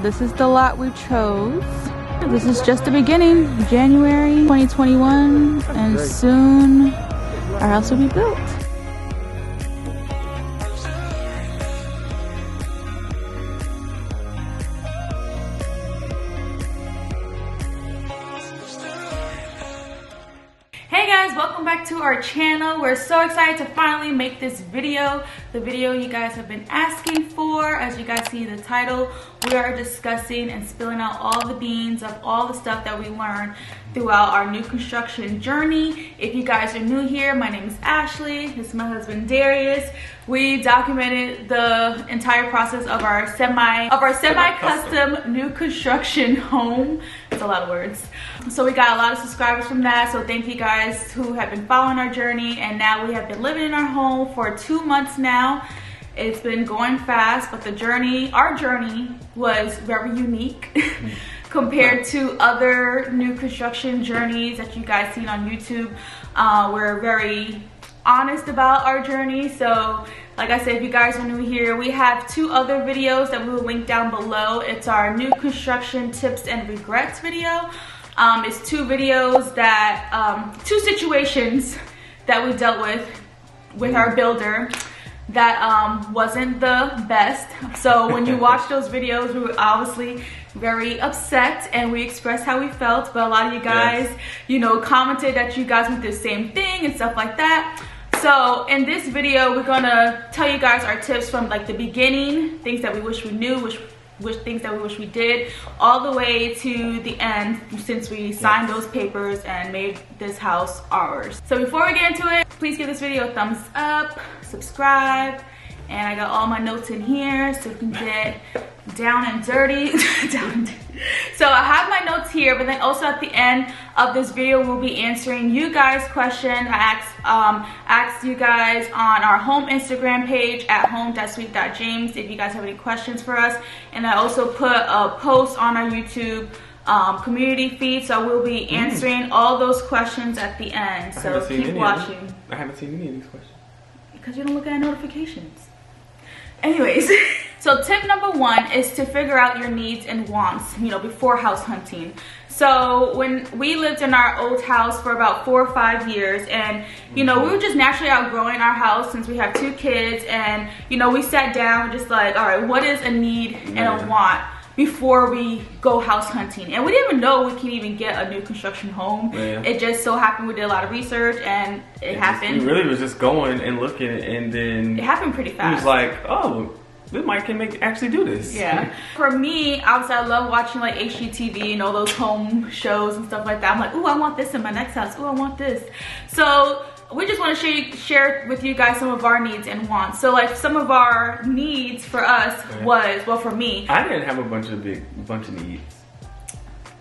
This is the lot we chose. This is just the beginning, January 2021, and soon our house will be built. Hey guys, welcome back to our channel. We're so excited to finally make this video, the video you guys have been asking for. As you guys see the title, we are discussing and spilling out all the beans of all the stuff that we learned throughout our new construction journey. If you guys are new here, my name is Ashley. This is my husband Darius. We documented the entire process of our semi-custom new construction home. It's a lot of words. So we got a lot of subscribers from that. So thank you guys who have been following our journey. And now we have been living in our home for 2 months now. It's been going fast, but our journey was very unique compared to other new construction journeys that you guys seen on YouTube. We're very honest about our journey. So like I said, if you guys are new here, we have 2 other videos that we will link down below. It's our new construction tips and regrets video. It's 2 videos that 2 situations that we dealt with our builder that wasn't the best. So when you watch those videos, we were obviously very upset and we expressed how we felt, but a lot of you guys, you know, commented that you guys went through the same thing and stuff like that. So in this video, we're gonna tell you guys our tips from like the beginning, things that we wish we knew, things that we wish we did, all the way to the end since we signed those papers and made this house ours. So before we get into it, please give this video a thumbs up, subscribe, and I got all my notes in here so we can get down and dirty. So I have my notes here, but then also at the end of this video we'll be answering you guys' question. I asked you guys on our home Instagram page at home.sweet.james if you guys have any questions for us, and I also put a post on our YouTube community feed, so we'll be answering all those questions at the end. So keep watching. I haven't seen any of these questions because you don't look at notifications. Anyways, so tip number 1 is to figure out your needs and wants, you know, before house hunting. So when we lived in our old house for about 4 or 5 years, and you know, we were just naturally outgrowing our house since we have 2 kids, and you know, we sat down just like, all right, what is a need and a want before we go house hunting? And we didn't even know we can even get a new construction home. It just so happened we did a lot of research and it happened. We really was just going and looking, and then it happened pretty fast. It was like, oh, this mic can actually do this. Yeah. For me, obviously I love watching like HGTV and all those home shows and stuff like that. I'm like, ooh, I want this in my next house. Ooh, I want this. So we just want to share with you guys some of our needs and wants. So like some of our needs for us was, well, for me, I didn't have a bunch of needs.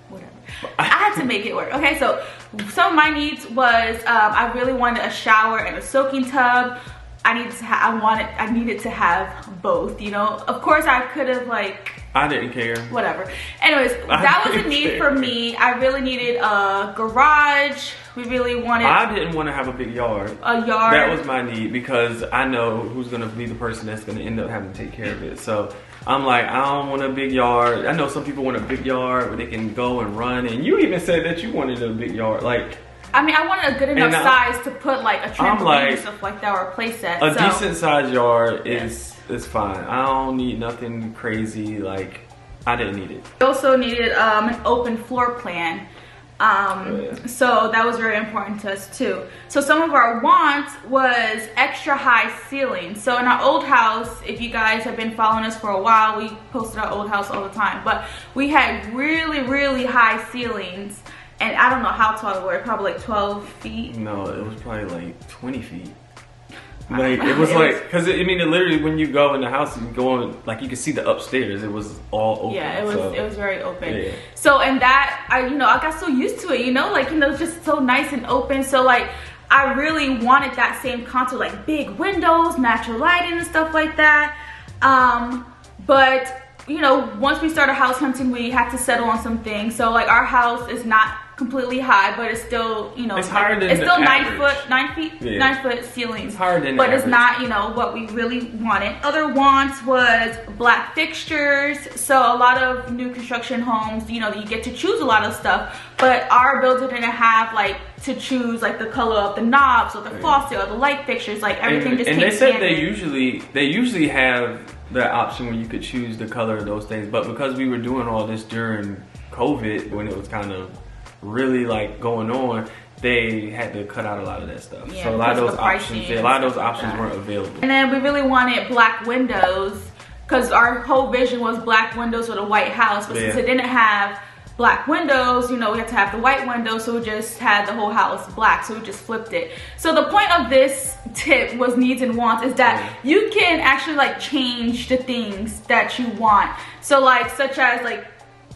Whatever. I had to make it work. Okay, so some of my needs was I really wanted a shower and a soaking tub. I needed to have both, you know. Of course I could have like, I didn't care. Whatever. Anyways, that was a need for me. I really needed a garage. We really wanted. I didn't want to have a big yard. A yard. That was my need because I know who's gonna be the person that's gonna end up having to take care of it. So I'm like, I don't want a big yard. I know some people want a big yard where they can go and run. And you even said that you wanted a big yard, like. I mean, I wanted a good enough size to put like a trampoline and stuff like that, or a play set. A decent sized yard is fine. I don't need nothing crazy. Like, I didn't need it. We also needed an open floor plan. So that was very important to us too. So some of our wants was extra high ceilings. So in our old house, if you guys have been following us for a while, we posted our old house all the time, but we had really, really high ceilings. And I don't know how tall they were, probably like 12 feet. No, it was probably like 20 feet. Like, it was like, because I mean, literally when you go in the house, you go in, like, you can see the upstairs. It was all open. Yeah, it was very open. Yeah. So, and that, I got so used to it, you know, like, you know, it's just so nice and open. So, like, I really wanted that same concept, like big windows, natural lighting and stuff like that. But, you know, once we started house hunting, we had to settle on some things. So, like, our house is not completely high, but it's still, you know, it's higher than it's still average. 9 foot ceilings. It's higher than but average. It's not, you know, what we really wanted. Other wants was black fixtures. So a lot of new construction homes, you know, you get to choose a lot of stuff, but our builder didn't have like to choose like the color of the knobs or the faucet or the light fixtures. Like everything just came And they said standard. they usually have the option where you could choose the color of those things, but because we were doing all this during COVID, when it was kind of really like going on, they had to cut out a lot of that stuff. Yeah, so a lot of those pricing options weren't available. And then we really wanted black windows because our whole vision was black windows with a white house, but since it didn't have black windows, you know, we had to have the white windows, so we just had the whole house black, so we just flipped it. So the point of this tip was needs and wants is that you can actually like change the things that you want. So like such as like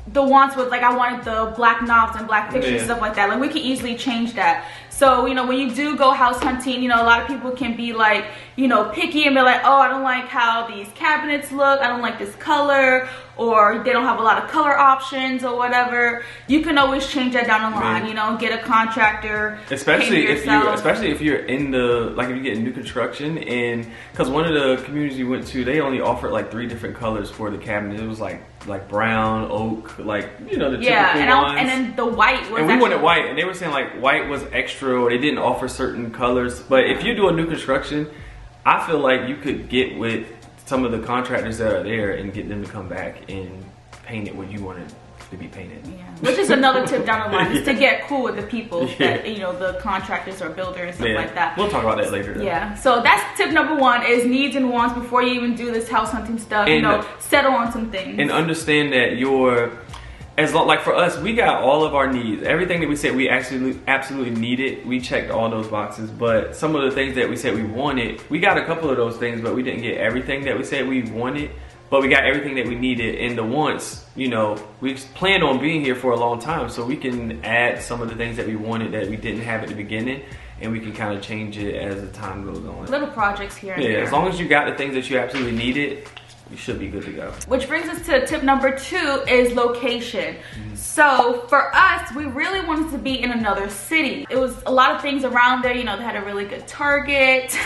the wants was like I wanted the black knobs and black fixtures and stuff like that. Like we can easily change that. So, you know, when you do go house hunting, you know, a lot of people can be like, you know, picky and be like, oh, I don't like how these cabinets look. I don't like this color, or they don't have a lot of color options or whatever. You can always change that down the line, you know, get a contractor. Especially if you're in the, like if you get new construction, and because one of the communities we went to, they only offered like 3 different colors for the cabinet. It was like brown, oak, like, you know, the typical ones. And then the white was, and we wanted white, and they were saying like white was extra, or they didn't offer certain colors. But if you do a new construction, I feel like you could get with some of the contractors that are there and get them to come back and paint it what you wanted to be painted. Yeah, which is another tip down the line, is to get cool with the people that, you know, the contractors or builders and stuff like that. We'll talk about that later though. Yeah, so that's tip number 1, is needs and wants before you even do this house hunting stuff. And, you know, settle on some things. And understand that like for us, we got all of our needs. Everything that we said we actually absolutely needed, we checked all those boxes. But some of the things that we said we wanted, we got a couple of those things, but we didn't get everything that we said we wanted. But we got everything that we needed. And the wants, you know, we planned on being here for a long time, so we can add some of the things that we wanted that we didn't have at the beginning, and we can kind of change it as the time goes on. Little projects here and there. Yeah, as long as you got the things that you absolutely needed, you should be good to go. Which brings us to tip number 2, is location. So for us, we really wanted to be in another city. It was a lot of things around there. You know, they had a really good Target,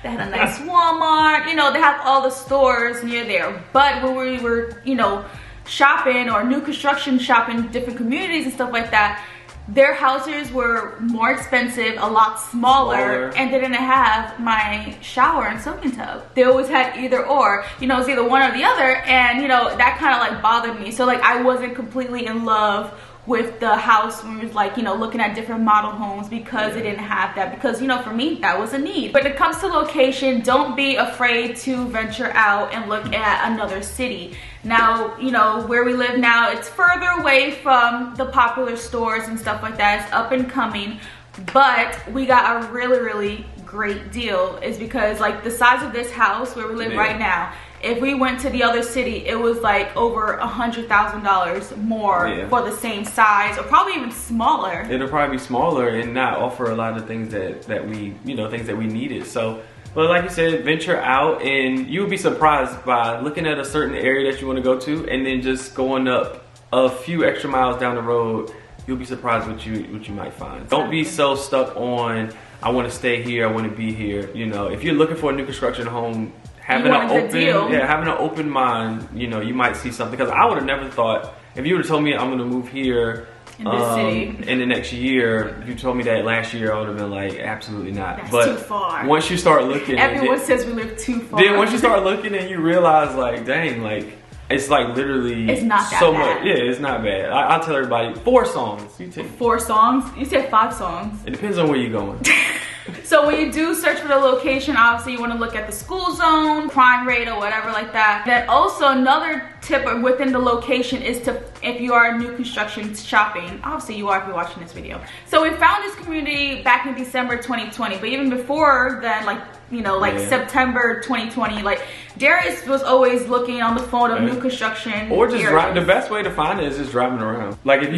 they had a nice Walmart, you know, they have all the stores near there. But when we were, you know, shopping or new construction shopping, different communities and stuff like that, their houses were more expensive, a lot smaller, and they didn't have my shower and soaking tub. They always had either or, you know, it's either one or the other, and you know, that kind of like bothered me. So like I wasn't completely in love with the house when we was like, you know, looking at different model homes because it didn't have that, because, you know, for me that was a need. But when it comes to location, don't be afraid to venture out and look at another city. Now, you know, where we live now, it's further away from the popular stores and stuff like that. It's up and coming, but we got a really great deal, is because like the size of this house where we live right now, if we went to the other city, it was like over $100,000 more for the same size, or probably even smaller. It'll probably be smaller and not offer a lot of things that we, you know, things that we needed. So, but like you said, venture out, and you'll be surprised by looking at a certain area that you want to go to, and then just going up a few extra miles down the road. You'll be surprised what you might find. Don't be so stuck on, I want to stay here, I want to be here. You know, if you're looking for a new construction home, having an open mind, you know, you might see something. Because I would have never thought, if you would have told me I'm going to move here in this city in the next year, if you told me that last year, I would have been like, absolutely not. That's too far. Once you start looking, everyone says we live too far. Then once you start looking and you realize, like, dang, like, it's like literally, it's not that so bad. much. Yeah, it's not bad. I tell everybody 4 songs. You take 4 songs? You said 5 songs. It depends on where you're going. So when you do search for the location, obviously you want to look at the school zone, crime rate, or whatever like that. Then also another tip within the location is to, if you are new construction shopping, obviously you are if you're watching this video. So we found this community back in December 2020, but even before then, like, you know, like September 2020, like Darius was always looking on the phone of new construction. Or just the best way to find it is just driving around. Like if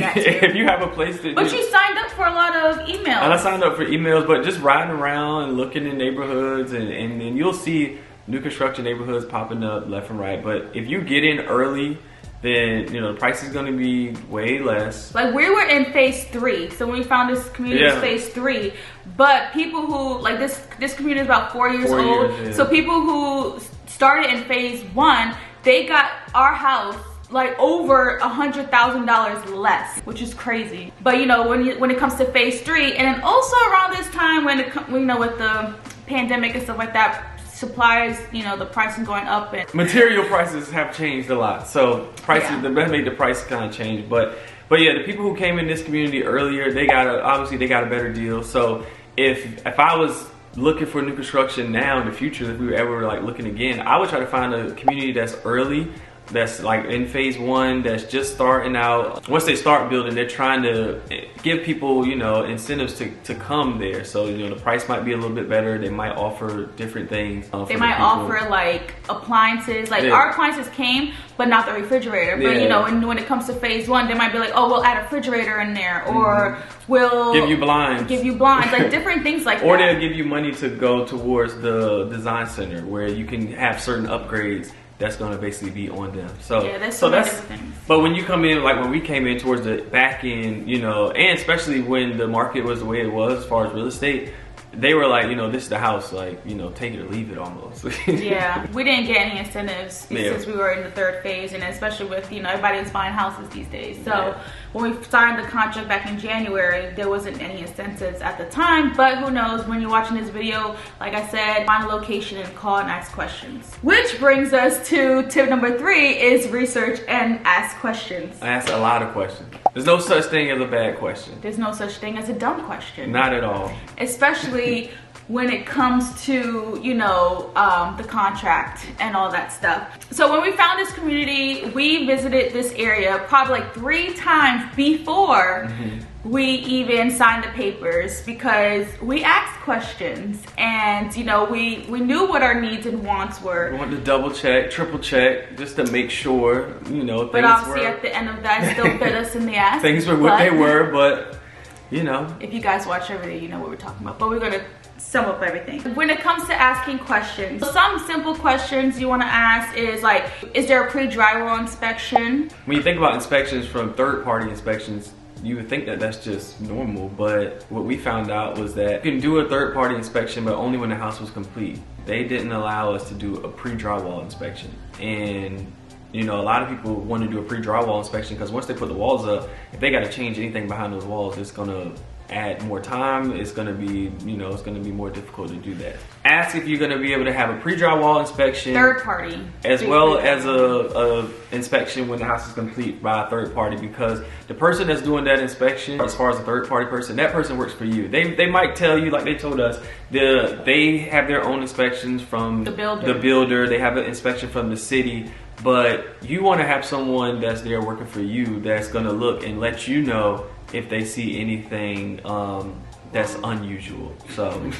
you have a place that. But you signed up for a lot of emails. And I signed up for emails, but just riding around and looking in neighborhoods, and you'll see new construction neighborhoods popping up left and right. But if you get in early then the price is going to be way less. Like we were in phase 3, so when we found this community, it was phase 3. But people who like this community is about 4 years old. So people who started in phase 1, they got our house like over $100,000 less, which is crazy. But when it comes to phase 3, and then also around this time when with the pandemic and stuff like that, supplies, the pricing going up, and material prices have changed a lot. So prices, that made the price kind of change. But yeah, the people who came in this community earlier, obviously they got a better deal. So if I was looking for new construction now in the future, if we were ever like looking again, I would try to find a community that's early, that's like in phase 1, that's just starting out. Once they start building, they're trying to give people, incentives to come there. So, the price might be a little bit better. They might offer different things. They might offer like appliances. Like our appliances came, but not the refrigerator. But when it comes to phase 1, they might be like, oh, we'll add a refrigerator in there, or we'll give you blinds, like different things like or that. They'll give you money to go towards the design center where you can have certain upgrades that's going to basically be on them. So yeah, that's different things. But when you come in, like when we came in towards the back end, and especially when the market was the way it was as far as real estate, they were like, this is the house, like, take it or leave it almost. Yeah, we didn't get any incentives since we were in the 3rd phase, and especially with, everybody is buying houses these days. So when we signed the contract back in January, there wasn't any incentives at the time, but who knows, when you're watching this video, like I said, find a location and call and ask questions. Which brings us to tip number 3 is research and ask questions. I asked a lot of questions. There's no such thing as a bad question. There's no such thing as a dumb question. Not at all. Especially when it comes to, the contract and all that stuff. So when we found this community, we visited this area probably like 3 times before we even signed the papers, because we asked questions and, we knew what our needs and wants were. We wanted to double check, triple check, just to make sure, But obviously at the end of that, it still bit us in the ass. Things were what they were, but, If you guys watch every day, you know what we're talking about. But we're going to sum up everything. When it comes to asking questions, some simple questions you want to ask is like, is there a pre-drywall inspection? When you think about inspections from third-party inspections, you would think that that's just normal, but what we found out was that you can do a third-party inspection, but only when the house was complete. They didn't allow us to do a pre-drywall inspection, and a lot of people want to do a pre-drywall inspection because once they put the walls up, if they got to change anything behind those walls, it's gonna add more time. It's gonna be, it's gonna be more difficult to do that. Ask if you're gonna be able to have a pre-drywall inspection, third party, as well as a inspection when the house is complete by a third party, because the person that's doing that inspection, as far as a third party person, that person works for you. They might tell you, like they told us, they have their own inspections from the builder. They have an inspection from the city. But you want to have someone that's there working for you that's going to look and let you know if they see anything that's unusual. So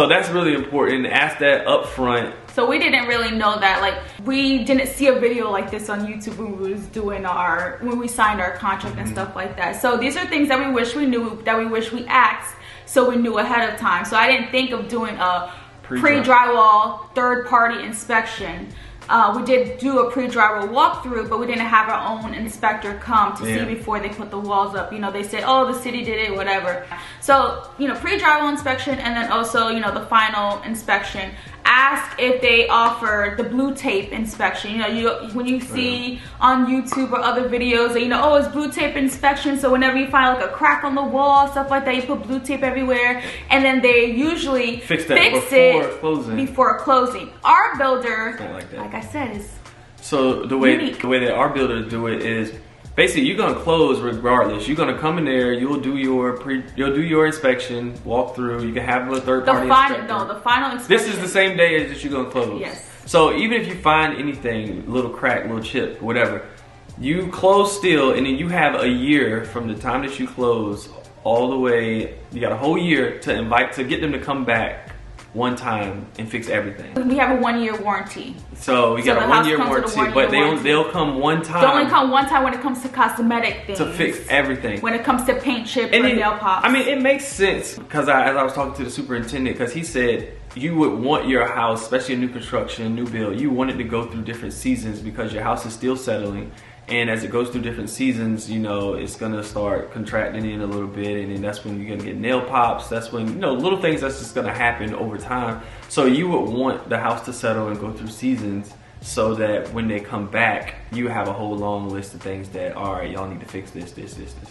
that's really important. Ask that up front. So we didn't really know that, like we didn't see a video like this on YouTube when we was doing when we signed our contract and stuff like that. So these are things that we wish we knew, that we wish we asked, so we knew ahead of time. So I didn't think of doing a pre-drywall third party inspection. We did do a pre-drywall walkthrough, but we didn't have our own inspector come to see before they put the walls up. They said, oh, the city did it, whatever. So, pre-drywall inspection, and then also, the final inspection. Ask if they offer the blue tape inspection. When you see on YouTube or other videos, oh, it's blue tape inspection. So whenever you find like a crack on the wall, stuff like that, you put blue tape everywhere, and then they usually fix it before closing. Our builder, like I said, is the way that our builders do it is, basically, you're gonna close regardless. You're gonna come in there. You'll do your inspection, walk through. You can have a third party inspector. No, the final inspection. This is the same day as that you're gonna close. Yes. So even if you find anything, little crack, little chip, whatever, you close still, and then you have a year from the time that you close all the way. You got a whole year to get them to come back one time and fix everything. We have a 1-year warranty. So we got a 1-year warranty, but they'll come one time. They only come one time when it comes to cosmetic things. To fix everything. When it comes to paint chips or nail pops. I mean, it makes sense because as I was talking to the superintendent, because he said you would want your house, especially a new construction, new build, you want it to go through different seasons because your house is still settling. And as it goes through different seasons, you know, it's gonna start contracting in a little bit, and then that's when you're gonna get nail pops. That's when, you know, little things that's just gonna happen over time. So you would want the house to settle and go through seasons so that when they come back, you have a whole long list of things that, all right, y'all need to fix this.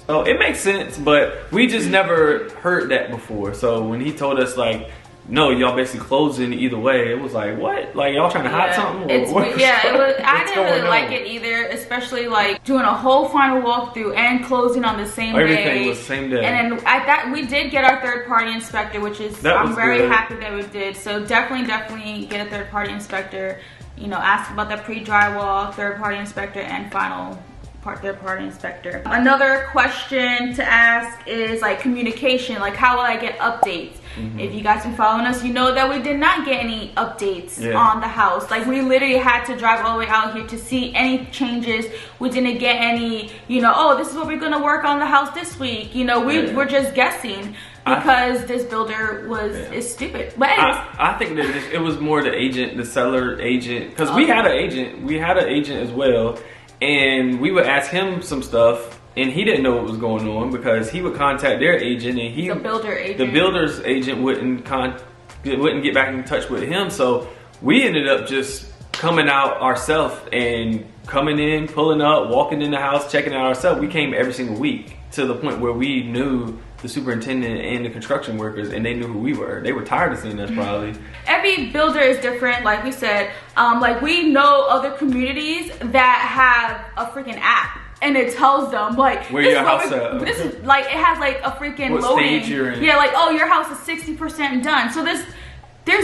So it makes sense, but we just never heard that before. So when he told us, like, no, y'all basically closing either way, it was like, what? Like, y'all trying to hide something? I didn't really like it either, especially like doing a whole final walkthrough and closing on the same day. Everything was the same day. And then at that, we did get our third-party inspector, which is, I'm very happy that we did. So definitely get a third-party inspector. You know, ask about that pre-drywall, third-party inspector, and final third-party inspector. Another question to ask is like communication, like how will I get updates? If you guys been following us, you know that we did not get any updates on the house. Like, we literally had to drive all the way out here to see any changes. We didn't get any, you know, oh, this is what we're gonna work on the house this week. You know, we're just guessing because this builder is stupid. But anyways, I think that it was more the seller agent, because we had an agent as well. And we would ask him some stuff, and he didn't know what was going on because he would contact their agent, and the builder's agent wouldn't get back in touch with him. So we ended up just coming out ourselves and coming in, pulling up, walking in the house, checking it out ourselves. We came every single week to the point where we knew the superintendent and the construction workers, and they knew who we were. They were tired of seeing us probably. Every builder is different, like we said. Like, we know other communities that have a freaking app, and it tells them like where your house at. This is like, it has like a freaking what loading. Stage you're in. Yeah, like, oh, your house is 60% done. So there's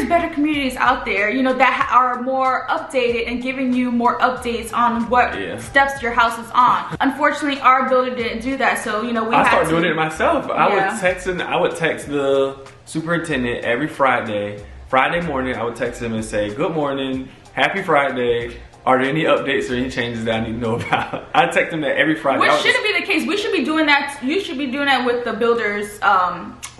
better communities out there, you know, that are more updated and giving you more updates on what steps your house is on. Unfortunately, our builder didn't do that, so, you know, I started doing it myself. I would text the superintendent every Friday morning. I would text him and say, good morning, happy Friday. Are there any updates or any changes that I need to know about? I text him that every Friday. Which shouldn't be the case. We should be doing that. You should be doing that with the builder's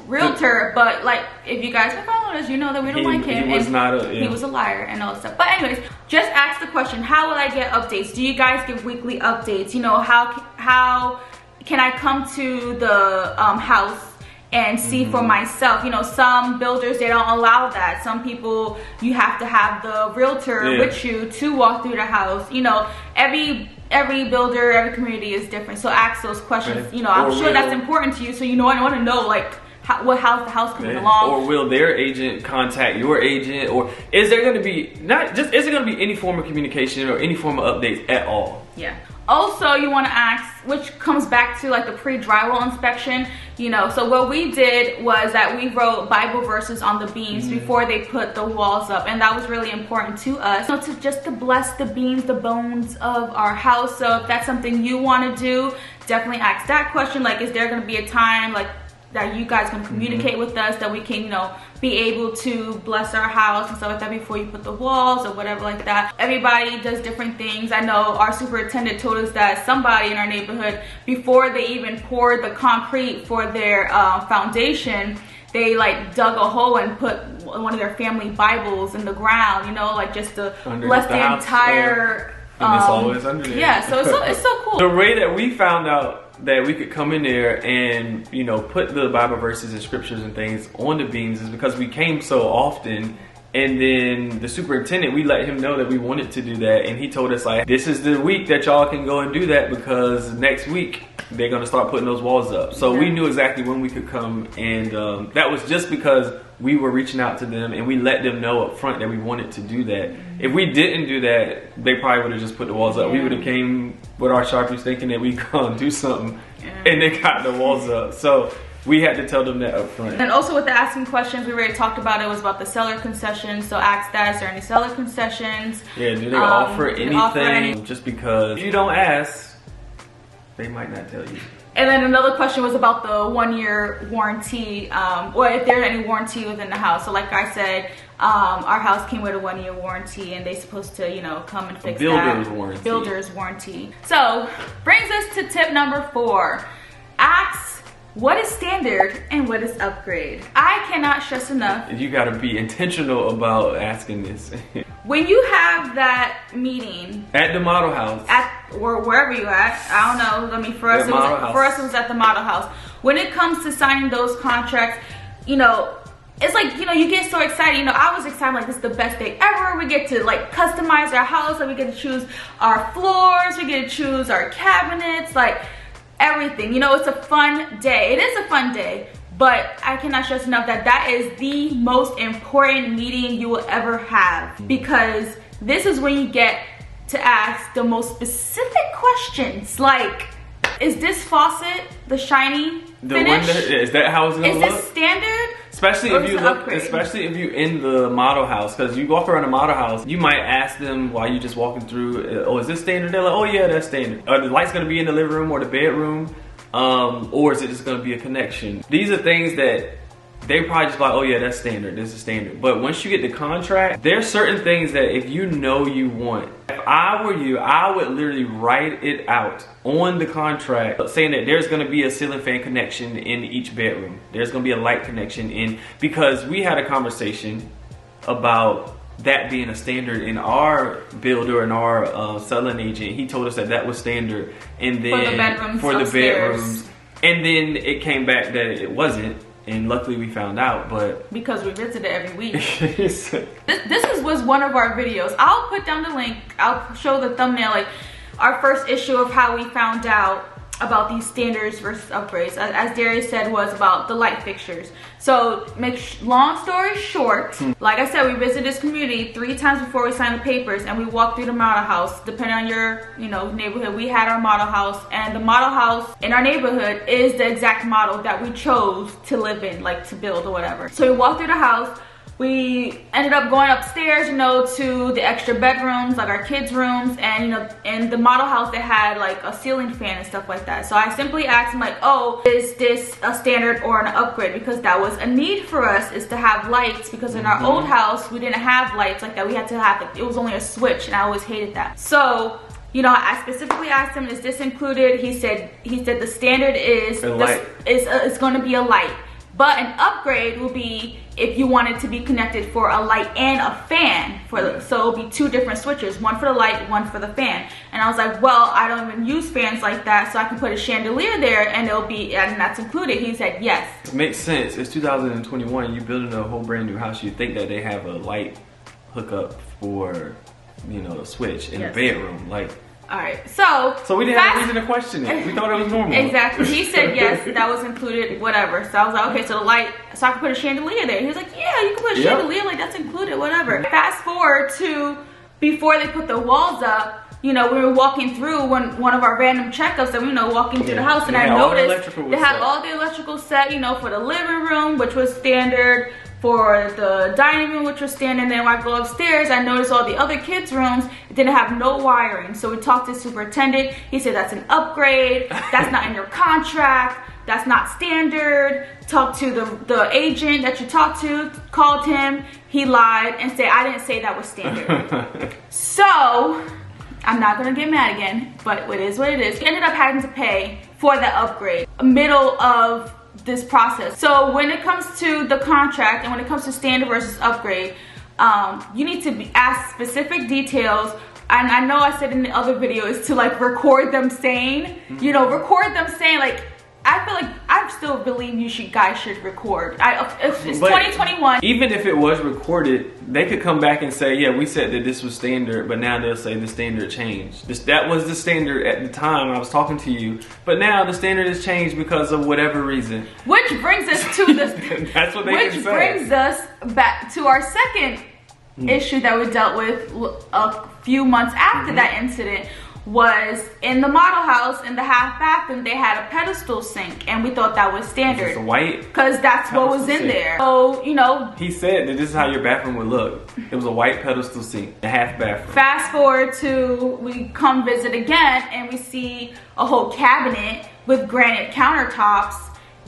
realtor. But like, if you guys have followed us, you know that we don't like him. He was a liar and all that stuff. But anyways, just ask the question, how will I get updates? Do you guys give weekly updates? You know, how can I come to the house and see for myself? You know, some builders, they don't allow that. Some people, you have to have the realtor with you to walk through the house. You know, every builder, every community is different. So ask those questions. You know, I'm sure that's important to you. So, you know, I want to know, like, how's the house coming along? Or will their agent contact your agent? Or is there going to be is there going to be any form of communication or any form of updates at all? Yeah. Also, you want to ask, which comes back to like the pre-drywall inspection, you know, so what we did was that we wrote Bible verses on the beams before they put the walls up, and that was really important to us. So to bless the beams, the bones of our house. So if that's something you want to do, definitely ask that question. Like, is there going to be a time like that you guys can communicate with us, that we can, you know, be able to bless our house and stuff like that before you put the walls or whatever like that. Everybody does different things. I know our superintendent told us that somebody in our neighborhood, before they even poured the concrete for their foundation, they like dug a hole and put one of their family Bibles in the ground, you know, like just to bless the entire and it's always under there. Yeah, so it's so cool. The way that we found out that we could come in there and, you know, put the Bible verses and scriptures and things on the beams is because we came so often, and then the superintendent, we let him know that we wanted to do that, and he told us like, this is the week that y'all can go and do that because next week they're gonna start putting those walls up. So we knew exactly when we could come, and that was just because we were reaching out to them and we let them know up front that we wanted to do that. If we didn't do that, they probably would have just put the walls up. We would have came with our Sharpies thinking that we gonna do something, and they got the walls up. So we had to tell them that up front. And also with the asking questions, we already talked about it, was about the seller concessions. So ask that, is there any seller concessions? Yeah, do they offer anything? Just because if you don't ask, they might not tell you. And then another question was about the 1-year warranty, or if there's any warranty within the house. So like I said, our house came with a 1-year warranty, and they're supposed to, you know, come and fix builder's that. Warranty. Builder's warranty. So brings us to tip number 4. Ask what is standard and what is upgrade. I cannot stress enough. You gotta be intentional about asking this. When you have that meeting At the model house. or wherever you at, I don't know. I mean, for us, it was at the model house. When it comes to signing those contracts, you know, it's like, you know, you get so excited. You know, I was excited, like, this is the best day ever. We get to, like, customize our house. Like, we get to choose our floors. We get to choose our cabinets. Like, everything. You know, it's a fun day. It is a fun day. But I cannot stress enough that that is the most important meeting you will ever have. Because this is when you get to ask the most specific questions. Like, is this faucet the shiny finish? Is that how it's gonna look? Is this standard? Especially if you look, especially if you're in the model house, because you walk around the model house, you might ask them while you're just walking through, oh, is this standard? They're like, oh yeah, that's standard. Are the lights gonna be in the living room or the bedroom? Or is it just gonna be a connection? These are things that they probably just like, oh yeah, that's standard, this is standard. But once you get the contract, there's certain things that if you know you want, if I were you, I would literally write it out on the contract saying that there's gonna be a ceiling fan connection in each bedroom. There's gonna be a light connection in, because we had a conversation about that being a standard in our builder and our selling agent. He told us that that was standard, and then for the bedrooms, and then it came back that it wasn't. And luckily we found out, but because we visited every week. this was one of our videos. I'll put down the link. I'll show the thumbnail, like our first issue of how we found out about these standards versus upgrades. As Darius said, was about the light fixtures. So long story short, like I said, we visited this community 3 times before we signed the papers, and we walked through the model house. Depending on your, you know, neighborhood, we had our model house, and the model house in our neighborhood is the exact model that we chose to live in, like to build or whatever. So we walked through the house. We ended up going upstairs, you know, to the extra bedrooms, like our kids' rooms, and, you know, in the model house they had like a ceiling fan and stuff like that. So I simply asked him, like, oh, is this a standard or an upgrade? Because that was a need for us, is to have lights, because in our old house we didn't have lights like that. We had to have it was only a switch, and I always hated that. So, you know, I specifically asked him, is this included? He said the standard is it's going to be a light. But an upgrade will be if you want it to be connected for a light and a fan. So it'll be 2 different switches, one for the light, one for the fan. And I was like, well, I don't even use fans like that, so I can put a chandelier there and and that's included. He said yes. It makes sense. It's 2021. You're building a whole brand new house. You think that they have a light hookup for, you know, a switch in the bedroom, like. All right, so we didn't have a reason to question it. We thought it was normal. Exactly. He said yes, that was included, whatever. So I was like, okay, so the light, so I can put a chandelier there. He was like, yeah, you can put a chandelier, like that's included, whatever. Fast forward to before they put the walls up. You know, we were walking through one of our random checkups, and we, you know, walking through the house, and I noticed they had all the electrical set, you know, for the living room, which was standard, for the dining room, which was standard. And then when I go upstairs, I noticed all the other kids' rooms didn't have no wiring. So we talked to the superintendent. He said that's an upgrade. That's not in your contract. That's not standard. Talked to the agent that you talked to, called him. He lied and said, I didn't say that was standard. So I'm not gonna get mad again, but it is what it is. We ended up having to pay for the upgrade, middle of this process. So when it comes to the contract and when it comes to standard versus upgrade, you need to ask specific details. And I know I said in the other video is to like record them saying, you know, record them saying, like, I feel like I still believe guys should record. It's 2021. Even if it was recorded, they could come back and say, yeah, we said that this was standard, but now they'll say the standard changed. That was the standard at the time I was talking to you, but now the standard has changed because of whatever reason. Which brings us to this. That's what they can say. Which brings us back to our second issue that we dealt with a few months after that incident. Was in the model house, in the half bathroom, they had a pedestal sink, and we thought that was standard. It's white, because that's what was in there. So, you know, he said that this is how your bathroom would look. It was a white pedestal sink, a half bathroom. Fast forward to we come visit again, and we see a whole cabinet with granite countertops.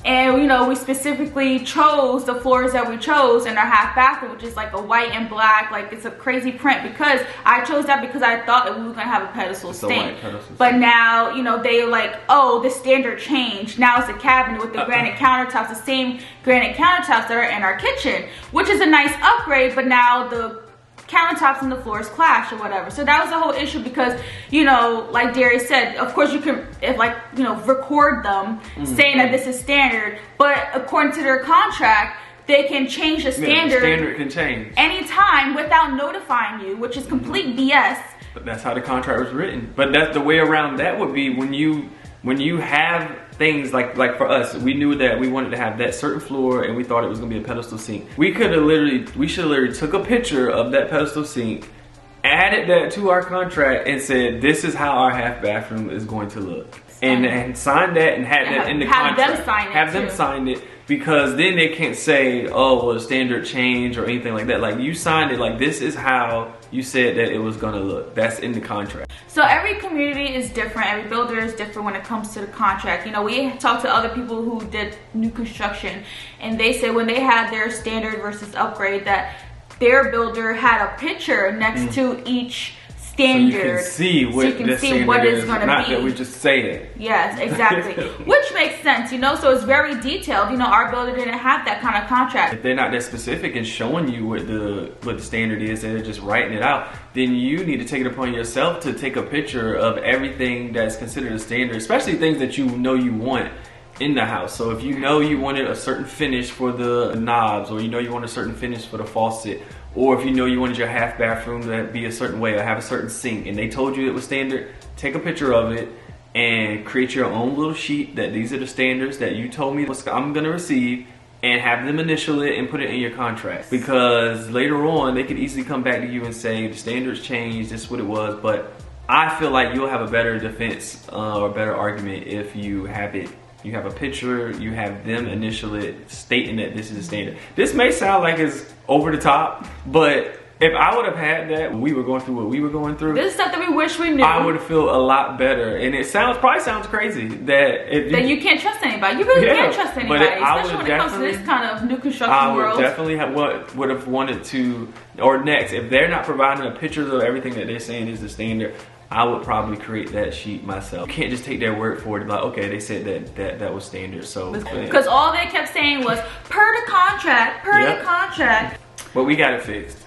And, you know, we specifically chose the floors that we chose in our half bathroom, which is like a white and black, like it's a crazy print, because I chose that because I thought that we were gonna have a pedestal sink. But now, you know, they like, oh, the standard changed. Now it's a cabinet with the granite countertops, the same granite countertops that are in our kitchen, which is a nice upgrade, but now the countertops and the floors clash or whatever. So that was the whole issue, because, you know, like Darius said, of course you can, if like, you know, record them saying that this is standard, but according to their contract, they can change the standard. Yeah, the standard can change anytime without notifying you, which is complete BS. But that's how the contract was written. But that's the way around that would be when you have things like for us, we knew that we wanted to have that certain floor and we thought it was gonna be a pedestal sink. We should have literally took a picture of that pedestal sink, added that to our contract and said, this is how our half bathroom is going to look. And signed that and had that in the contract. Have them sign it, because then they can't say, oh, well, the standard change or anything like that. Like, you signed it, like, this is how you said that it was gonna look. That's in the contract. So every community is different, every builder is different when it comes to the contract. You know, we talked to other people who did new construction, and they said when they had their standard versus upgrade, that their builder had a picture next to each standard, so you can see what it's going to be. Not that we just say it. Yes, exactly. Which makes sense, you know, so it's very detailed. You know, our builder didn't have that kind of contract. If they're not that specific and showing you what the standard is, and they're just writing it out, then you need to take it upon yourself to take a picture of everything that's considered a standard, especially things that you know you want in the house. So if you know you wanted a certain finish for the knobs, or you know you want a certain finish for the faucet, or if you know you wanted your half bathroom to be a certain way or have a certain sink, and they told you it was standard, take a picture of it and create your own little sheet that these are the standards that you told me I'm gonna receive, and have them initial it and put it in your contract. Because later on they could easily come back to you and say the standards changed, this is what it was. But I feel like you'll have a better defense or better argument if you have it. You have a picture, you have them initial it, stating that this is a standard. This may sound like it's over the top, but if I would have had that when we were going through what we were going through, this is stuff that we wish we knew, I would feel a lot better. And it probably sounds crazy that you can't trust anybody. You really can't trust anybody, especially when it comes to this kind of new construction world. I would definitely would have wanted to, or next, if they're not providing a picture of everything that they're saying is the standard, I would probably create that sheet myself. You can't just take their word for it, like, okay, they said that was standard, so. Because all they kept saying was, per the contract, the contract. But we got it fixed.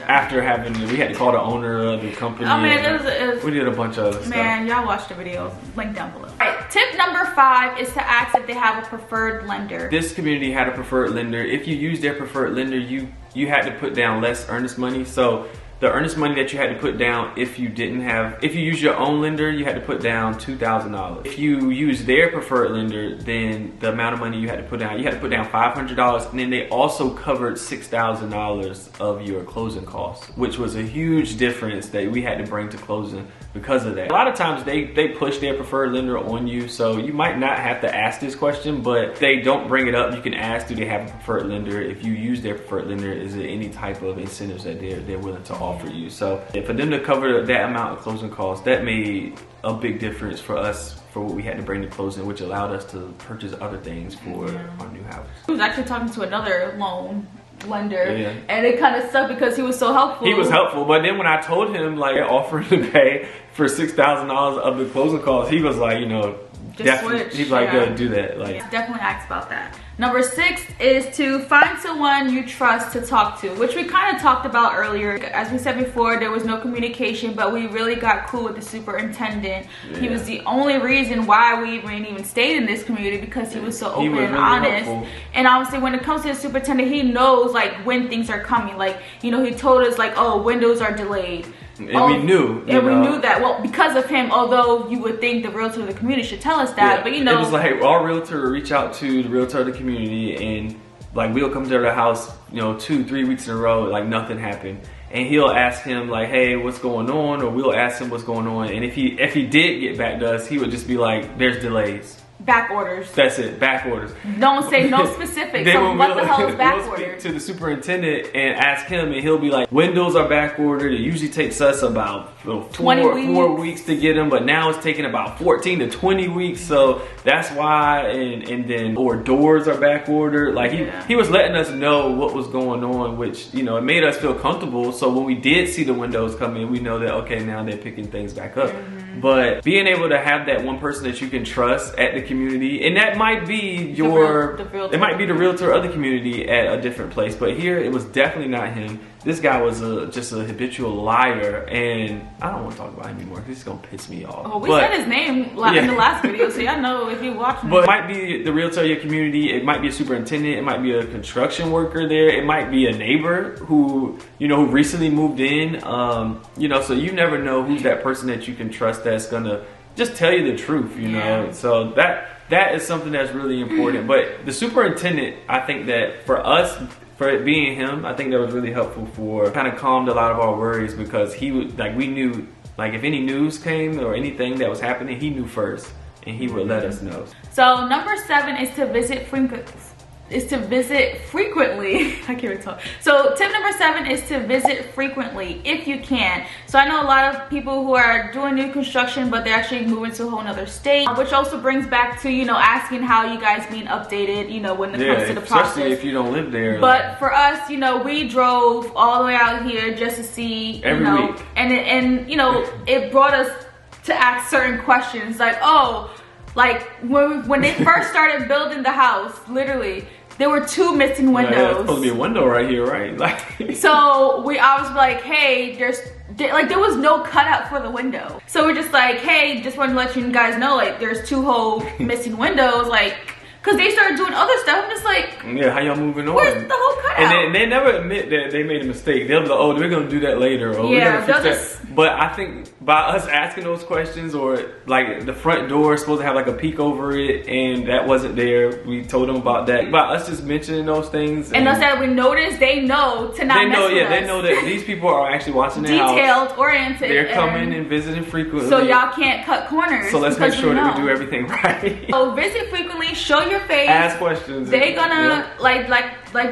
After we had to call the owner of the company. I mean, we did a bunch of other stuff. Man, y'all watch the videos, link down below. All right, tip number 5 is to ask if they have a preferred lender. This community had a preferred lender. If you use their preferred lender, you had to put down less earnest money. So the earnest money that you had to put down, if you use your own lender, you had to put down $2,000. If you use their preferred lender, then the amount of money you had to put down $500, and then they also covered $6,000 of your closing costs, which was a huge difference that we had to bring to closing because of that. A lot of times they push their preferred lender on you, so you might not have to ask this question, but if they don't bring it up, you can ask, do they have a preferred lender? If you use their preferred lender, is there any type of incentives that they're willing to offer you? So for them to cover that amount of closing costs, that made a big difference for us for what we had to bring to closing, which allowed us to purchase other things for our new house. I was actually talking to another loan lender, and it kind of sucked because he was so helpful. He was helpful, but then when I told him, like, offering to pay for $6,000 of the closing costs, he was like, you know, definitely, he's like, go do that. Like, definitely ask about that. Number 6 is to find someone you trust to talk to, which we kind of talked about earlier. As we said before, there was no communication, but we really got cool with the superintendent. He was the only reason why we even stayed in this community, because he was so open and honest. Helpful. And obviously when it comes to the superintendent, he knows like when things are coming. Like, you know, he told us like, oh, windows are delayed. And we knew. And we knew that. Well, because of him, although you would think the realtor of the community should tell us that, but you know. It was like our realtor would reach out to the realtor of the community, and like we'll come to their house, you know, 2-3 weeks in a row, like nothing happened. And he'll ask him like, hey, what's going on? Or we'll ask him what's going on. And if he did get back to us, he would just be like, there's delays. back orders. That's it, back orders. Don't say no specifics. So what the hell is back we'll order? Speak to the superintendent and ask him, and he'll be like, windows are back ordered. It usually takes us about 4 weeks to get them, but now it's taking about 14 to 20 weeks. So that's why, and then, or doors are back ordered. Like he was letting us know what was going on, which, you know, it made us feel comfortable. So when we did see the windows come in, we know that, okay, now they're picking things back up. But being able to have that one person that you can trust at the community, and that might be it might be the realtor of the community at a different place, but here it was definitely not him. This guy was just a habitual liar, and I don't want to talk about him anymore because he's gonna piss me off. Oh, we said his name in the last video, so y'all know if you're watching. But it might be the realtor of your community. It might be a superintendent. It might be a construction worker there. It might be a neighbor who, you know, who recently moved in. You know, so you never know who's that person that you can trust that's gonna just tell you the truth. You know, so that is something that's really important. But the superintendent, I think that for us, for it being him, I think that was really helpful for kind of calmed a lot of our worries, because he would, like, we knew, like, if any news came or anything that was happening, he knew first and he would let us know. So number 7 is to visit frequently. I can't even talk. So tip number 7 is to visit frequently if you can. So I know a lot of people who are doing new construction, but they're actually moving to a whole nother state, which also brings back to, you know, asking how you guys being updated, you know, when it comes to the process. Especially if you don't live there. But for us, you know, we drove all the way out here just to see, every week. And you know, it brought us to ask certain questions, like, oh, like when they first started building the house, literally, there were 2 missing windows. Yeah, it's supposed to be a window right here, right? Like, so I was like, hey, there was no cutout for the window. So we're just like, hey, just wanted to let you guys know, like, there's 2 whole missing windows, like, because they started doing other stuff. I'm just like, yeah, how y'all moving on? Where's the whole cutout? And they never admit that they made a mistake. They'll be like, oh, we're gonna do that later, or we're gonna fix that. But I think by us asking those questions, or like the front door is supposed to have like a peek over it, and that wasn't there. We told them about that. By us just mentioning those things, and us that we noticed, they know to not mess with us. They know that these people are actually watching their house. Detailed, oriented. They're coming and visiting frequently. So y'all can't cut corners. So let's make sure that we do everything right. So visit frequently, show your face. Ask questions. They gonna like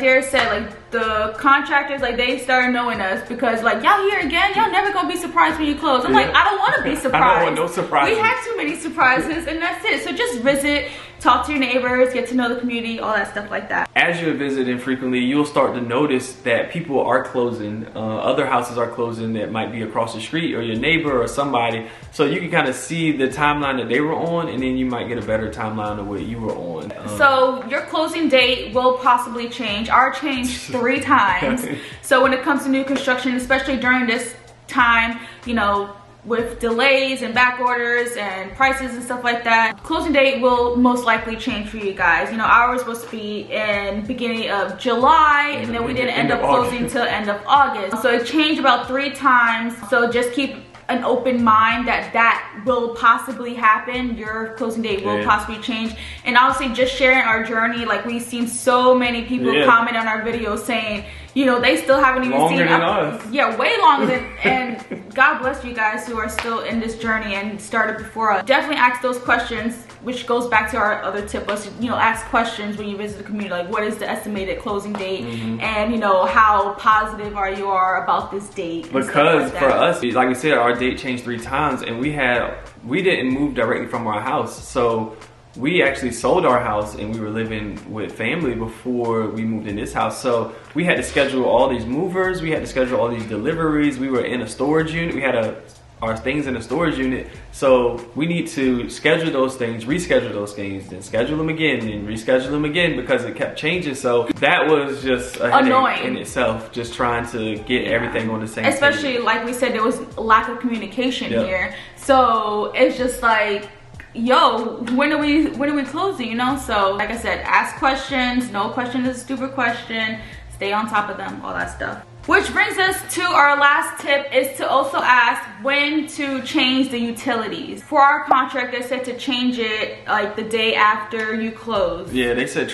Derek said, like the contractors, like they started knowing us, because like, y'all here again, y'all never gonna be surprised when you close. I'm like, I don't want to be surprised. I don't want no surprises. We had too many surprises, and that's it. So just visit, talk to your neighbors, get to know the community, all that stuff like that. As you're visiting frequently, you'll start to notice that people are closing. Other houses are closing that might be across the street, or your neighbor or somebody. So you can kind of see the timeline that they were on, and then you might get a better timeline of what you were on. So your closing date will possibly change. Ours changed 3 times. So when it comes to new construction, especially during this time, you know, with delays and back orders and prices and stuff like that, closing date will most likely change for you guys. You know, ours was supposed to be in beginning of July, and then we didn't end up closing till end of August. So it changed about 3 times. So just keep an open mind that will possibly happen. Your closing date will possibly change. And obviously just sharing our journey, like we've seen so many people comment on our videos saying, you know, they still haven't even longer seen than us. Yeah, way longer than, and God bless you guys who are still in this journey and started before us. Definitely ask those questions, which goes back to our other tip was, you know, ask questions when you visit the community, like what is the estimated closing date, and you know, how positive you are about this date. Because for us, like we said, our date changed 3 times, and we didn't move directly from our house. So we actually sold our house, and we were living with family before we moved in this house. So we had to schedule all these movers. We had to schedule all these deliveries. We were in a storage unit. We had our things in a storage unit. So we need to schedule those things, reschedule those things, then schedule them again, and reschedule them again, because it kept changing. So that was just a headache in itself, just trying to get everything on the same Especially page. Like we said, there was a lack of communication here. So it's just like, yo, when are we closing, you know? So like I said, ask questions. No question is a stupid question. Stay on top of them, all that stuff. Which brings us to our last tip, is to also ask when to change the utilities. For our contract, they said to change it like the day after you close. Yeah, they said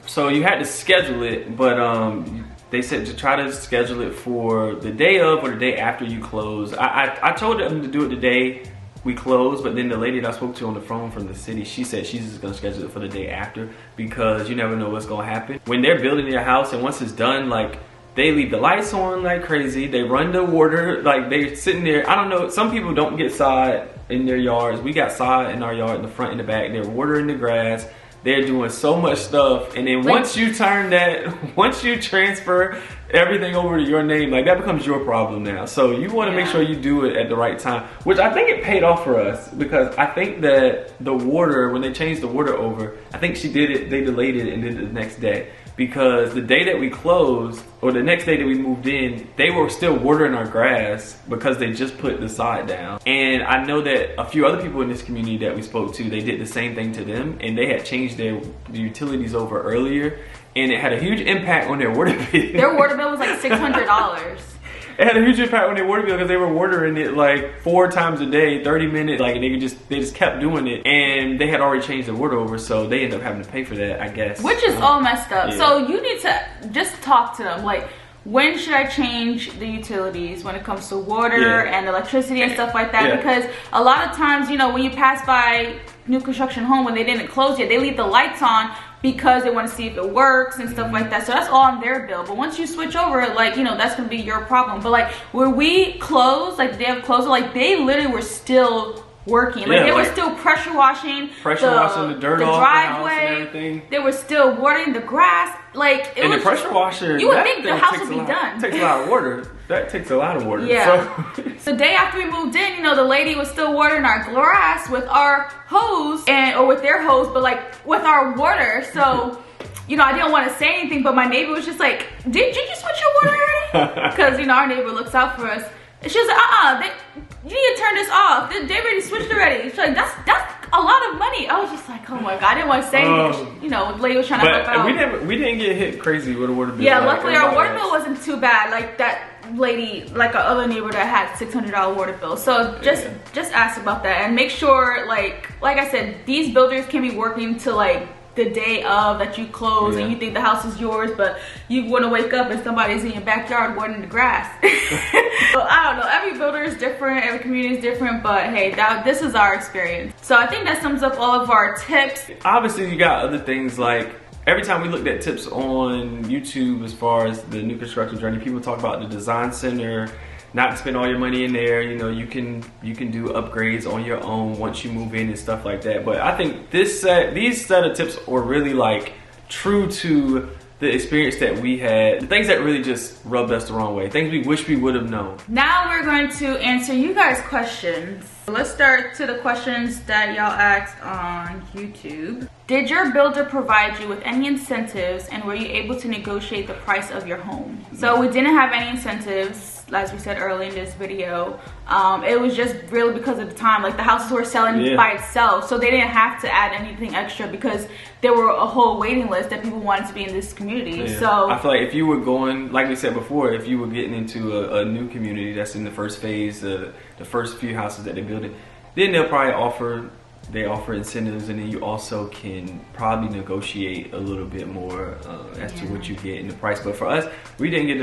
so you had to schedule it, but they said to try to schedule it for the day of or the day after you close. I told them to do it the day we closed, but then the lady that I spoke to on the phone from the city, she said she's just gonna schedule it for the day after, because you never know what's gonna happen. When they're building their house, and once it's done, like, they leave the lights on like crazy, they run the water, like they're sitting there. I don't know, some people don't get sod in their yards. We got sod in our yard, in the front and the back. They're watering the grass. They're doing so much stuff, and then once you turn that, once you transfer everything over to your name, like, that becomes your problem now. So you want to make sure you do it at the right time, which I think it paid off for us, because I think that the water, when they changed the water over, I think she did it, they delayed it and did it the next day. Because the day that we closed, or the next day that we moved in, they were still watering our grass because they just put the sod down. And I know that a few other people in this community that we spoke to, they did the same thing to them, and they had changed their utilities over earlier, and it had a huge impact on their water bill. Their water bill was like $600. It had a huge impact on their water bill because they were watering it like 4 times a day, 30 minutes. Like, they just kept doing it, and they had already changed the water over, so they ended up having to pay for that, I guess. Which is all messed up. Yeah. So you need to just talk to them. Like, when should I change the utilities when it comes to water and electricity and stuff like that? Because a lot of times, you know, when you pass by new construction home, when they didn't close yet, they leave the lights on because they want to see if it works and stuff like that. So that's all on their bill. But once you switch over, like, you know, that's gonna be your problem. But like, when we closed, like the day of closing, like, they literally were still working. Like, they were still pressure washing the dirt off the house and everything. They were still watering the grass. Like, it was the pressure washer, you would think the house would be done. It takes a lot of water. That takes a lot of water. Yeah. So the day after we moved in, you know, the lady was still watering our grass with our hose, or with their hose, but like with our water. So, you know, I didn't want to say anything, but my neighbor was just like, did you switch your water already? Because, you know, our neighbor looks out for us. And she was like, you need to turn this off. They already switched already. She's like, that's a lot of money. I was just like, oh my God, I didn't want to say anything. You know, the lady was trying to help out. We didn't get hit crazy with a water bill. Yeah, luckily our water bill wasn't too bad. Like that lady, like our other neighbor that had $600 water bill. So just ask about that, and make sure, like I said, these builders can be working to like the day of that you close, and you think the house is yours, but you want to wake up and somebody's in your backyard watering the grass. So I don't know, every builder is different, every community is different, but hey, this is our experience. So I think that sums up all of our tips. Obviously, you got other things like, every time we looked at tips on YouTube as far as the new construction journey, people talk about the design center, not to spend all your money in there. You know, you can do upgrades on your own once you move in and stuff like that. But I think these set of tips were really like true to the experience that we had, the things that really just rubbed us the wrong way, things we wish we would have known. Now we're going to answer you guys' questions. Let's start to the questions that y'all asked on YouTube. Did your builder provide you with any incentives, and were you able to negotiate the price of your home? So we didn't have any incentives, as we said earlier in this video. It was just really because of the time, like the houses were selling by itself, so they didn't have to add anything extra because there were a whole waiting list that people wanted to be in this community. So I feel like if you were going, like we said before, if you were getting into a new community that's in the first phase, the first few houses that they're building, then they'll probably offer incentives, and then you also can probably negotiate a little bit more as to what you get in the price. But for us, we didn't get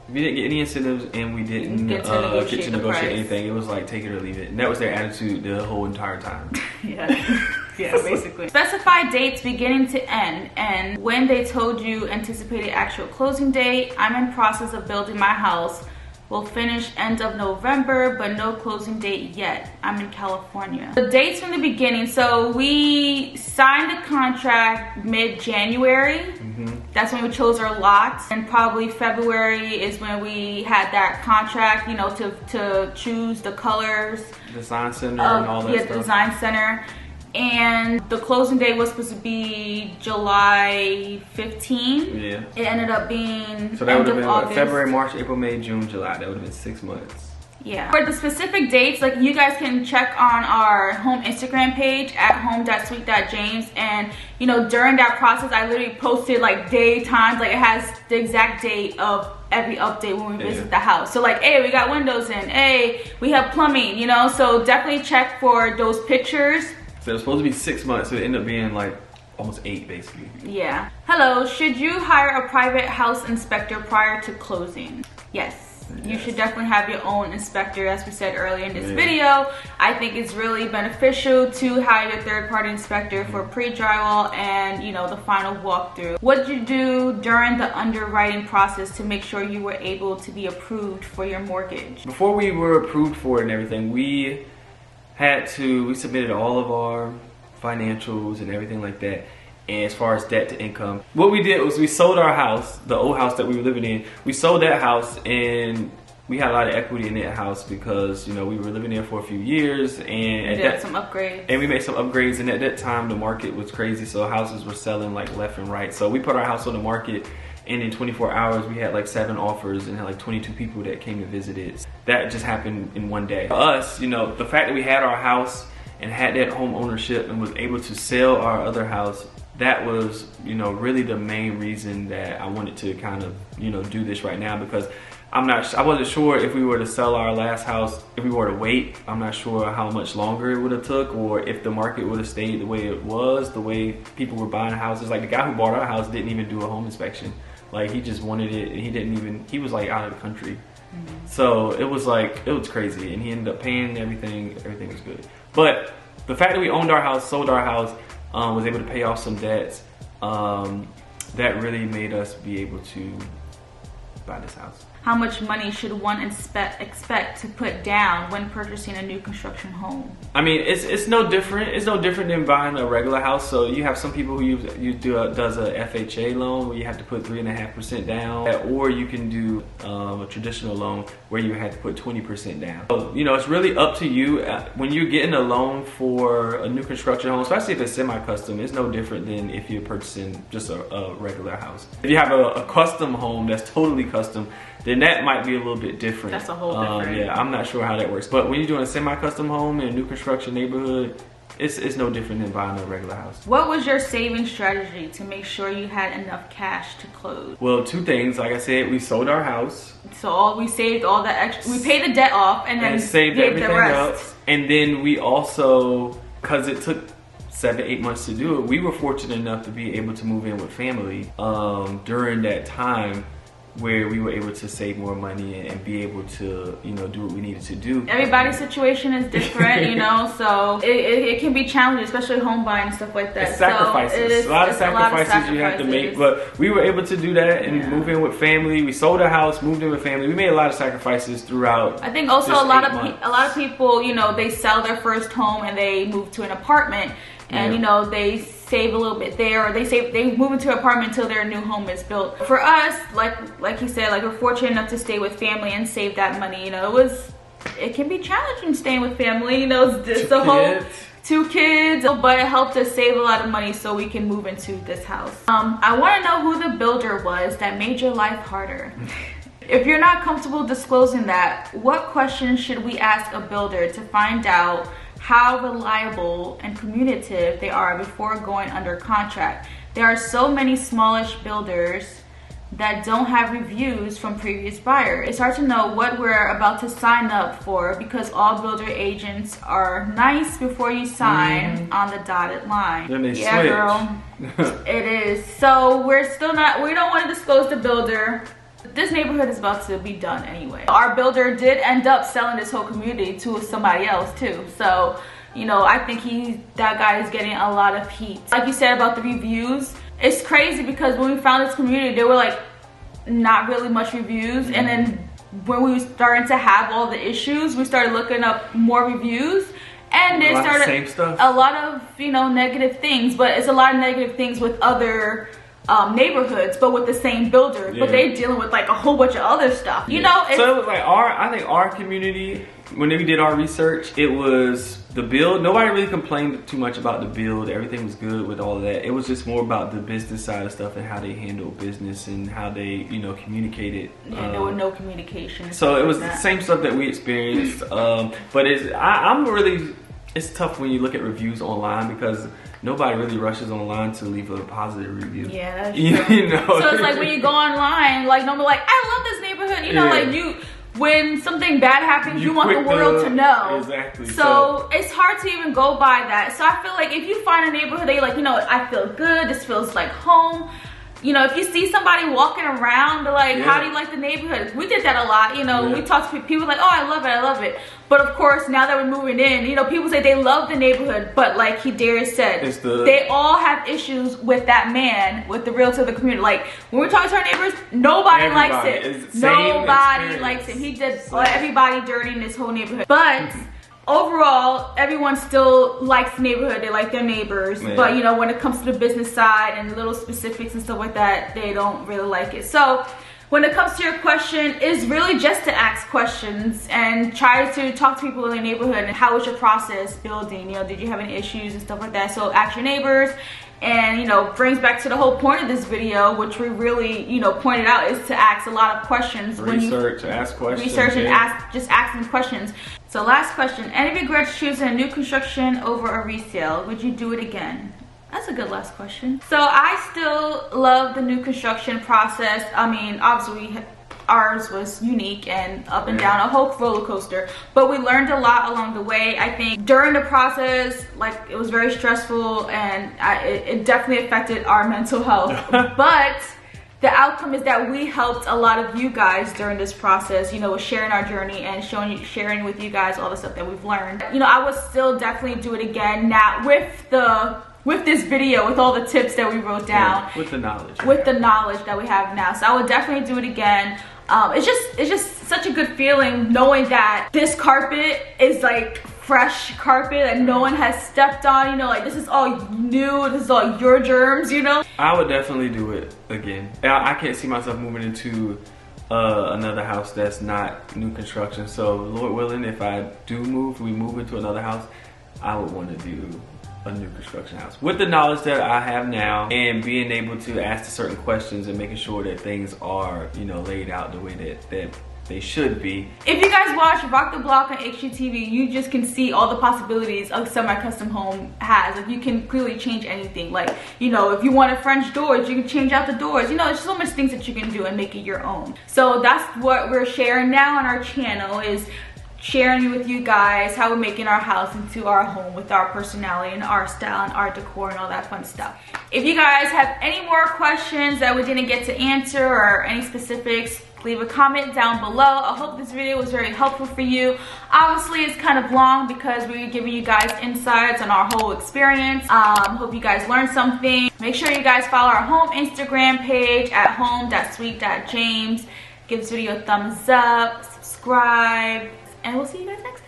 any incentives, and we didn't get to negotiate anything. It was like, take it or leave it. And that was their attitude the whole entire time. Yeah, basically. Specify dates beginning to end, and when they told you anticipated actual closing date. I'm in process of building my house. We'll finish end of November, but no closing date yet. I'm in California. The dates from the beginning, so we signed the contract mid-January. That's when we chose our lots, and probably February is when we had that contract, you know, to choose the colors. Design center and all that stuff. Yeah, the design center. And the closing date was supposed to be July 15. Yeah. It ended up being so that would have been what, February, March, April, May, June, July. That would have been 6 months. Yeah. For the specific dates, like, you guys can check on our home Instagram page at home.sweet.james, and you know, during that process I literally posted like day times, like it has the exact date of every update when we visit the house. So like, hey, we got windows in, hey, we have plumbing, you know, so definitely check for those pictures. So it was supposed to be 6 months, so it ended up being like almost 8 basically. Yeah. Hello, should you hire a private house inspector prior to closing? Yes. You should definitely have your own inspector, as we said earlier in this video. I think it's really beneficial to hire your third-party inspector for pre-drywall and, you know, the final walkthrough. What did you do during the underwriting process to make sure you were able to be approved for your mortgage? Before we were approved for it and everything, we submitted all of our financials and everything like that. And as far as debt to income, what we did was we sold our house, the old house that we were living in. We sold that house, and we had a lot of equity in that house because, you know, we were living there for a few years, and did some upgrades. And we made some upgrades, and at that time the market was crazy, so houses were selling like left and right. So we put our house on the market, and in 24 hours we had like 7 offers and had like 22 people that came to visit it. That just happened in one day. For us, you know, the fact that we had our house and had that home ownership and was able to sell our other house, that was, you know, really the main reason that I wanted to kind of, you know, do this right now, because I wasn't sure if we were to sell our last house, if we were to wait, I'm not sure how much longer it would have took, or if the market would have stayed the way it was, the way people were buying houses. Like the guy who bought our house didn't even do a home inspection. Like he just wanted it, and he was like out of the country. So it was crazy, and he ended up paying everything was good. But the fact that we owned our house, sold our house, was able to pay off some debts, that really made us be able to buy this house. How much money should one expect to put down when purchasing a new construction home? I mean, it's no different. It's no different than buying a regular house. So you have some people who does a FHA loan where you have to put 3.5% down, or you can do a traditional loan where you have to put 20% down. So, you know, it's really up to you. When you're getting a loan for a new construction home, especially if it's semi-custom, it's no different than if you're purchasing just a regular house. If you have a custom home that's totally custom, then that might be a little bit different. That's a whole different. Yeah, I'm not sure how that works. But when you're doing a semi-custom home in a new construction neighborhood, it's no different than buying a regular house. What was your saving strategy to make sure you had enough cash to close? Well, 2 things. Like I said, we sold our house. So we saved all the extra. We paid the debt off and then saved everything the rest. else. And then we also, because it took 7-8 months to do it, we were fortunate enough to be able to move in with family during that time, where we were able to save more money and be able to, you know, do what we needed to do. Everybody's situation is different, you know, so it can be challenging, especially home buying and stuff like that. It's sacrifices. So a lot of sacrifices you have to make, but we were able to do that and move in with family. We sold a house, moved in with family. We made a lot of sacrifices throughout. I think also a lot of people, you know, they sell their first home and they move to an apartment, and you know, they save a little bit there, or they move into an apartment until their new home is built. For us, like you said, like we're fortunate enough to stay with family and save that money. You know, it can be challenging staying with family. You know, it's the whole 2 kids, but it helped us save a lot of money so we can move into this house. I want to know who the builder was that made your life harder. If you're not comfortable disclosing that, what questions should we ask a builder to find out how reliable and communicative they are before going under contract? There are so many smallish builders that don't have reviews from previous buyers. It's hard to know what we're about to sign up for because all builder agents are nice before you sign on the dotted line. Then they switch. Girl, it is. So we don't want to disclose the builder. This neighborhood is about to be done anyway. Our builder did end up selling this whole community to somebody else too. So, you know, I think that guy is getting a lot of heat. Like you said about the reviews, it's crazy because when we found this community, there were like not really much reviews. And then when we started to have all the issues, we started looking up more reviews. And there started a lot of, you know, negative things, but it's a lot of negative things with other neighborhoods, but with the same builder, but they're dealing with like a whole bunch of other stuff, you know. So it was like I think our community, when we did our research, it was the build. Nobody really complained too much about the build. Everything was good with all of that. It was just more about the business side of stuff and how they handle business and how they, you know, communicated. Yeah, there was no communication. So it was the same stuff that we experienced. But it's tough when you look at reviews online because nobody really rushes online to leave a positive review. Yeah, that's true. You know? So it's like when you go online, like nobody like, I love this neighborhood. You know, like when something bad happens, you want the world to know. Exactly. So it's hard to even go by that. So I feel like if you find a neighborhood that you're like, you know what, I feel good, this feels like home, you know, if you see somebody walking around, like, Yeah. how do you like the neighborhood? We did that a lot, you know. Yeah. We talked to people like, oh, I love it, I love it. But of course, now that we're moving in, you know, people say they love the neighborhood, but like Darius said, they all have issues with that man, with the realtor of the community. Like, when we're talking to our neighbors, nobody likes it. Nobody likes him. He did everybody dirty in this whole neighborhood. But overall, everyone still likes the neighborhood. They like their neighbors. Man. But, you know, when it comes to the business side and little specifics and stuff like that, they don't really like it. So when it comes to your question, it's really just to ask questions and try to talk to people in the neighborhood. And how was your process building? You know, did you have any issues and stuff like that? So ask your neighbors. And, you know, brings back to the whole point of this video, which we really, you know, pointed out, is to ask a lot of questions. Research, ask questions. Research and just asking questions. So last question, any regrets choosing a new construction over a resale? Would you do it again? That's a good last question. So I still love the new construction process. I mean, obviously ours was unique and up and down, a whole roller coaster, but we learned a lot along the way. I think during the process, like, it was very stressful, and it definitely affected our mental health. But the outcome is that we helped a lot of you guys during this process, you know, with sharing our journey and sharing with you guys all the stuff that we've learned. You know, I would still definitely do it again now with this video, with all the tips that we wrote down. Yeah, with the knowledge. With the knowledge that we have now. So I would definitely do it again. It's just such a good feeling knowing that this carpet is like fresh carpet that no one has stepped on, you know, like, this is all new, this is all your germs, you know. I would definitely do it again. I can't see myself moving into another house that's not new construction. So Lord willing, if I do we move into another house, I would want to do a new construction house with the knowledge that I have now, and being able to ask the certain questions and making sure that things are, you know, laid out the way that they should be. If you guys watch Rock the Block on HGTV, you just can see all the possibilities a semi-custom home has. Like, you can clearly change anything. Like, you know, if you wanted French doors, you can change out the doors. You know, there's so much things that you can do and make it your own. So that's what we're sharing now on our channel, is sharing with you guys how we're making our house into our home with our personality and our style and our decor and all that fun stuff. If you guys have any more questions that we didn't get to answer or any specifics, leave a comment down below. I hope this video was very helpful for you. Obviously, it's kind of long because we're giving you guys insights on our whole experience. Hope you guys learned something. Make sure you guys follow our home Instagram page at home.sweet.james. Give this video a thumbs up, subscribe, and we'll see you guys next time.